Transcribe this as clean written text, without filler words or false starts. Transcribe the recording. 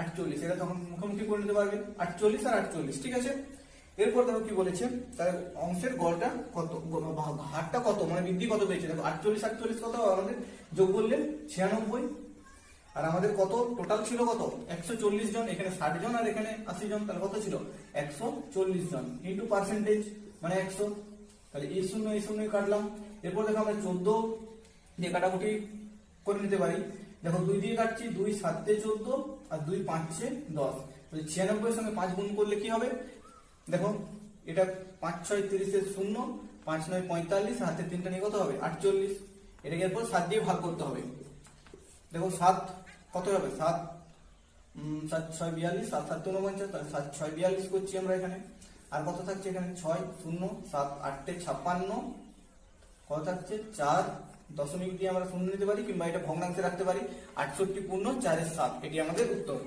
48, এটা তখন মুখোমুখি করে নিতে পারবে 48 আর 48, ঠিক আছে। এরপর দেখো কি বলেছে, তাহলে অংশের গড়টা কত, হারটা কত, মানে বৃদ্ধি কত পেয়েছে। দেখো 48 48 কত আমাদের যোগ করলে 96, আর আমাদের কত টোটাল ছিল কত 140 জন, এখানে 60 জন আর এখানে 80 জন, তাহলে কত ছিল 140 জন ইন্টু পার্সেন্টেজ মানে 100, তাহলে এই শূন্য কাটলাম। এরপর দেখো আমরা 14 দিয়ে কাটাকুটি করে নিতে পারি। দেখো 2 দিয়ে কাটছি, 2 7 তে 14 আর 2 5 10, তাহলে 96 এর সঙ্গে 5 গুণ করলে কি হবে, দেখো এটা 5 6 30 এর 0, 5 9 45, হাতে 3টা নিয়ে কত হবে 48, এটাকে এরপর 7 দিয়ে ভাগ করতে হবে। দেখো 7 কত হবে, 7 7 6 42, 7 7 49, তাহলে 7 6 42 করছি আমরা এখানে। আর কত থাকছে এখানে 6 0 7 8 56, কত থাকছে 4 দশমিক দিয়ে আমরা শূন্য নিতে পারি, কিংবা এটা ভগ্নাংশে রাখতে পারি, 68 পূর্ণ 4 এর 7, এটি আমাদের উত্তর।